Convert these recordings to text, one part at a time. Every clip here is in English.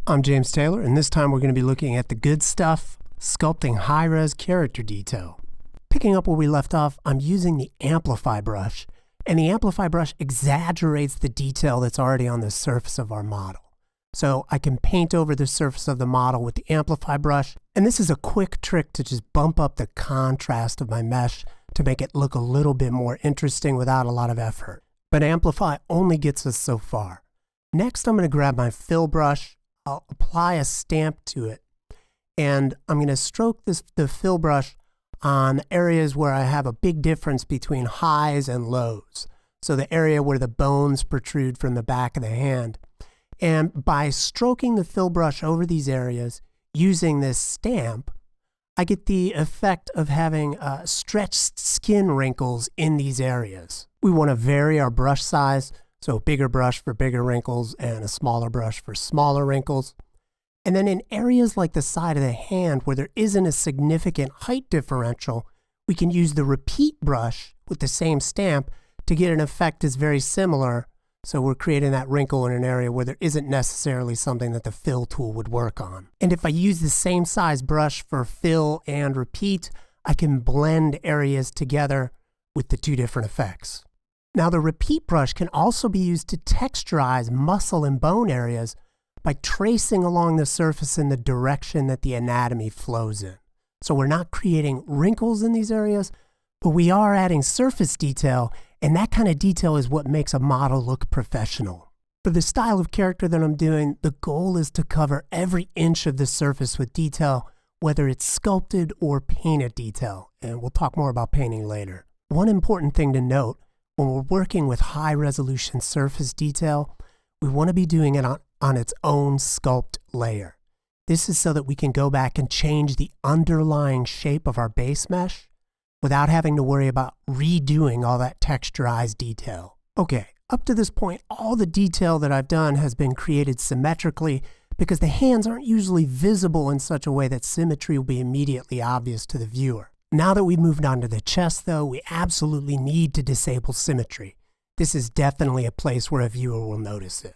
I'm James Taylor, and this time we're going to be looking at the good stuff, sculpting high-res character detail. Picking up where we left off, I'm using the Amplify brush, and the Amplify brush exaggerates the detail that's already on the surface of our model. So I can paint over the surface of the model with the Amplify brush, and this is a quick trick to just bump up the contrast of my mesh to make it look a little bit more interesting without a lot of effort. But Amplify only gets us so far. Next, I'm going to grab my fill brush. I'll apply a stamp to it, and I'm going to stroke the fill brush on areas where I have a big difference between highs and lows. So the area where the bones protrude from the back of the hand. And by stroking the fill brush over these areas using this stamp, I get the effect of having stretched skin wrinkles in these areas. We want to vary our brush size. So a bigger brush for bigger wrinkles and a smaller brush for smaller wrinkles. And then in areas like the side of the hand where there isn't a significant height differential, we can use the repeat brush with the same stamp to get an effect that's very similar. So we're creating that wrinkle in an area where there isn't necessarily something that the fill tool would work on. And if I use the same size brush for fill and repeat, I can blend areas together with the two different effects. Now the repeat brush can also be used to texturize muscle and bone areas by tracing along the surface in the direction that the anatomy flows in. So we're not creating wrinkles in these areas, but we are adding surface detail, and that kind of detail is what makes a model look professional. For the style of character that I'm doing, the goal is to cover every inch of the surface with detail, whether it's sculpted or painted detail, and we'll talk more about painting later. One important thing to note, when we're working with high-resolution surface detail, we want to be doing it on its own sculpt layer. This is so that we can go back and change the underlying shape of our base mesh without having to worry about redoing all that texturized detail. Okay, up to this point, all the detail that I've done has been created symmetrically because the hands aren't usually visible in such a way that symmetry will be immediately obvious to the viewer. Now that we've moved on to the chest, though, we absolutely need to disable symmetry. This is definitely a place where a viewer will notice it.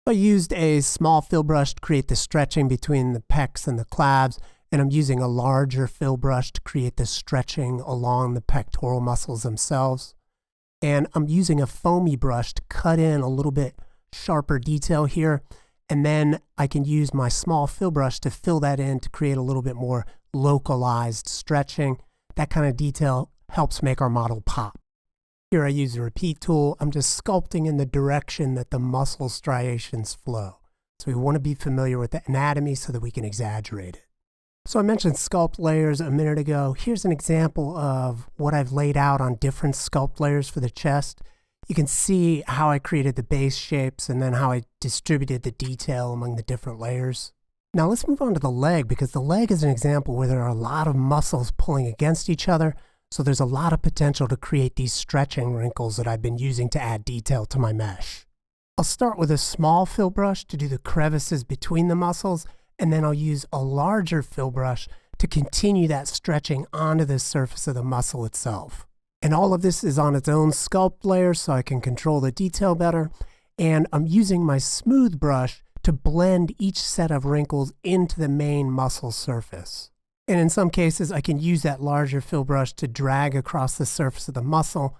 I used a small fill brush to create the stretching between the pecs and the claves, and I'm using a larger fill brush to create the stretching along the pectoral muscles themselves. And I'm using a foamy brush to cut in a little bit sharper detail here, and then I can use my small fill brush to fill that in to create a little bit more localized stretching. That kind of detail helps make our model pop. Here I use the repeat tool. I'm just sculpting in the direction that the muscle striations flow. So we want to be familiar with the anatomy so that we can exaggerate it. So I mentioned sculpt layers a minute ago. Here's an example of what I've laid out on different sculpt layers for the chest. You can see how I created the base shapes and then how I distributed the detail among the different layers. Now let's move on to the leg, because the leg is an example where there are a lot of muscles pulling against each other, so there's a lot of potential to create these stretching wrinkles that I've been using to add detail to my mesh. I'll start with a small fill brush to do the crevices between the muscles, and then I'll use a larger fill brush to continue that stretching onto the surface of the muscle itself. And all of this is on its own sculpt layer so I can control the detail better, and I'm using my smooth brush to blend each set of wrinkles into the main muscle surface. And in some cases, I can use that larger fill brush to drag across the surface of the muscle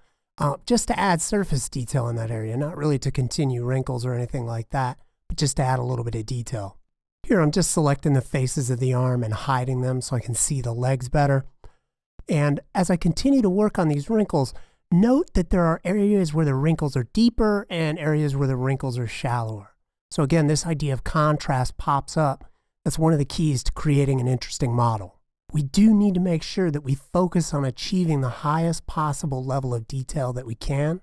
just to add surface detail in that area, not really to continue wrinkles or anything like that, but just to add a little bit of detail. Here I'm just selecting the faces of the arm and hiding them so I can see the legs better. And as I continue to work on these wrinkles, note that there are areas where the wrinkles are deeper and areas where the wrinkles are shallower. So again, this idea of contrast pops up. That's one of the keys to creating an interesting model. We do need to make sure that we focus on achieving the highest possible level of detail that we can,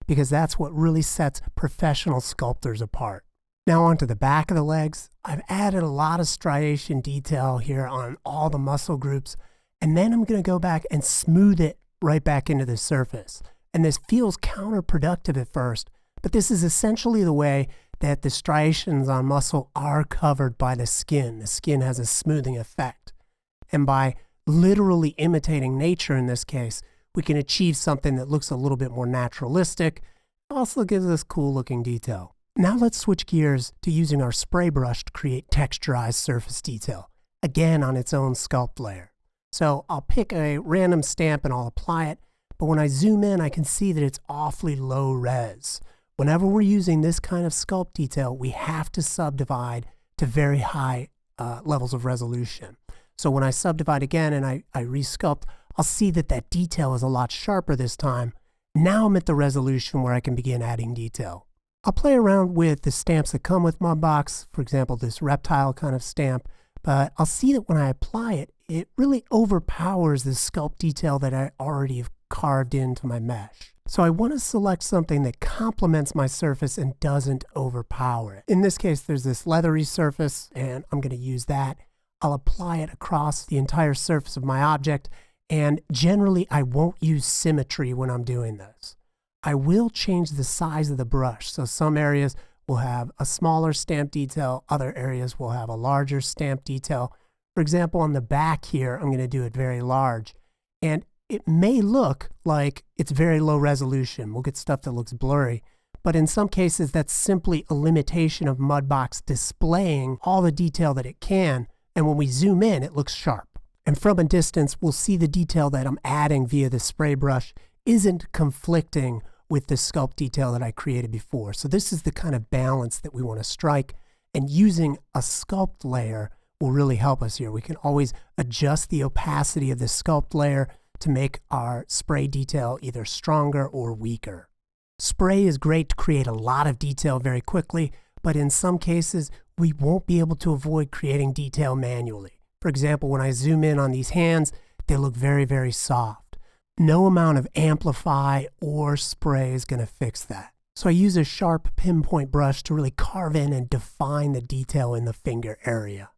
because that's what really sets professional sculptors apart. Now onto the back of the legs. I've added a lot of striation detail here on all the muscle groups, and then I'm going to go back and smooth it right back into the surface. And this feels counterproductive at first, but this is essentially the way that the striations on muscle are covered by the skin. The skin has a smoothing effect. And by literally imitating nature in this case, we can achieve something that looks a little bit more naturalistic, also gives us cool looking detail. Now let's switch gears to using our spray brush to create texturized surface detail, again on its own sculpt layer. So I'll pick a random stamp and I'll apply it, but when I zoom in, I can see that it's awfully low res. Whenever we're using this kind of sculpt detail, we have to subdivide to very high levels of resolution. So when I subdivide again and I resculpt, I'll see that that detail is a lot sharper this time. Now I'm at the resolution where I can begin adding detail. I'll play around with the stamps that come with Mudbox, for example, this reptile kind of stamp, but I'll see that when I apply it, it really overpowers the sculpt detail that I already have carved into my mesh. So I want to select something that complements my surface and doesn't overpower it. In this case, there's this leathery surface, and I'm going to use that. I'll apply it across the entire surface of my object, and generally I won't use symmetry when I'm doing this. I will change the size of the brush, so some areas will have a smaller stamp detail, other areas will have a larger stamp detail. For example, on the back here, I'm going to do it very large, and it may look like it's very low resolution. We'll get stuff that looks blurry, but in some cases that's simply a limitation of Mudbox displaying all the detail that it can, and when we zoom in, it looks sharp. And from a distance, we'll see the detail that I'm adding via the spray brush isn't conflicting with the sculpt detail that I created before. So this is the kind of balance that we want to strike, and using a sculpt layer will really help us here. We can always adjust the opacity of the sculpt layer to make our spray detail either stronger or weaker. Spray is great to create a lot of detail very quickly, but in some cases, we won't be able to avoid creating detail manually. For example, when I zoom in on these hands, they look very, very soft. No amount of Amplify or spray is going to fix that. So I use a sharp pinpoint brush to really carve in and define the detail in the finger area.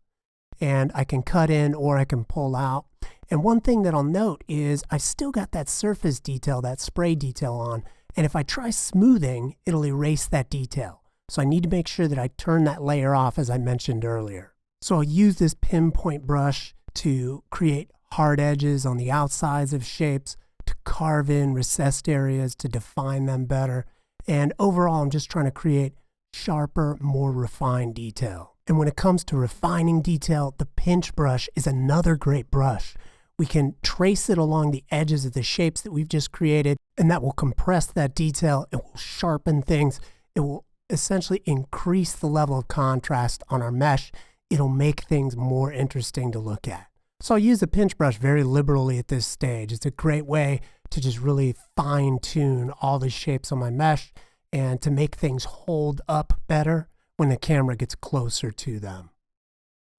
And I can cut in or I can pull out. And one thing that I'll note is I still got that surface detail, that spray detail on. And if I try smoothing, it'll erase that detail. So I need to make sure that I turn that layer off, as I mentioned earlier. So I'll use this pinpoint brush to create hard edges on the outsides of shapes, to carve in recessed areas, to define them better. And overall, I'm just trying to create sharper, more refined detail. And when it comes to refining detail, the pinch brush is another great brush. We can trace it along the edges of the shapes that we've just created, and that will compress that detail. It will sharpen things. It will essentially increase the level of contrast on our mesh. It'll make things more interesting to look at. So I'll use the pinch brush very liberally at this stage. It's a great way to just really fine tune all the shapes on my mesh and to make things hold up better when the camera gets closer to them.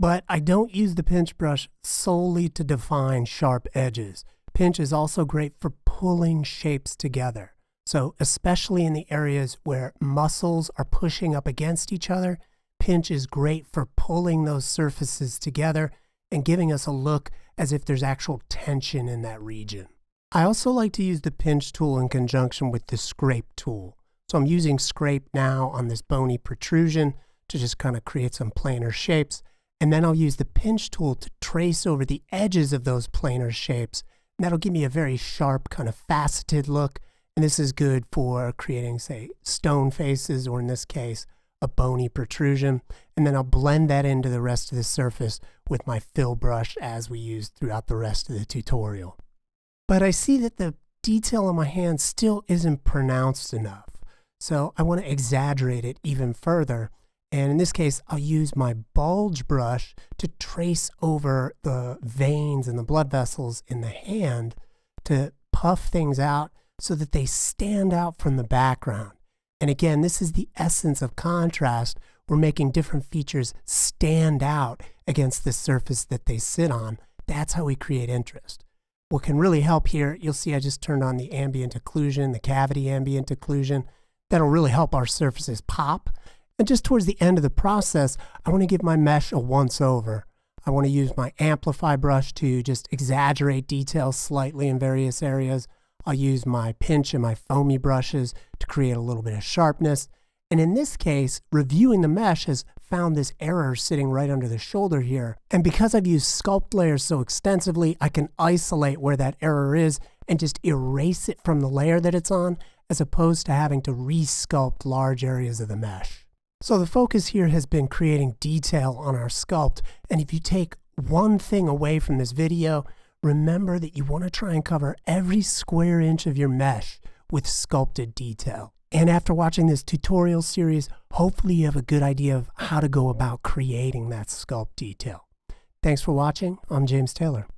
But I don't use the pinch brush solely to define sharp edges. Pinch is also great for pulling shapes together. So especially in the areas where muscles are pushing up against each other, pinch is great for pulling those surfaces together and giving us a look as if there's actual tension in that region. I also like to use the pinch tool in conjunction with the scrape tool. So I'm using scrape now on this bony protrusion to just kind of create some planar shapes. And then I'll use the pinch tool to trace over the edges of those planar shapes. And that'll give me a very sharp kind of faceted look. And this is good for creating, say, stone faces, or in this case, a bony protrusion. And then I'll blend that into the rest of the surface with my fill brush as we used throughout the rest of the tutorial. But I see that the detail on my hand still isn't pronounced enough. So I want to exaggerate it even further. And in this case, I'll use my bulge brush to trace over the veins and the blood vessels in the hand to puff things out so that they stand out from the background. And again, this is the essence of contrast. We're making different features stand out against the surface that they sit on. That's how we create interest. What can really help here, you'll see I just turned on the ambient occlusion, the cavity ambient occlusion. That'll really help our surfaces pop. And just towards the end of the process, I want to give my mesh a once over. I want to use my Amplify brush to just exaggerate details slightly in various areas. I'll use my pinch and my foamy brushes to create a little bit of sharpness. And in this case, reviewing the mesh has found this error sitting right under the shoulder here. And because I've used sculpt layers so extensively, I can isolate where that error is and just erase it from the layer that it's on, as opposed to having to re-sculpt large areas of the mesh. So the focus here has been creating detail on our sculpt, and if you take one thing away from this video, remember that you want to try and cover every square inch of your mesh with sculpted detail. And after watching this tutorial series, hopefully you have a good idea of how to go about creating that sculpt detail. Thanks for watching. I'm James Taylor.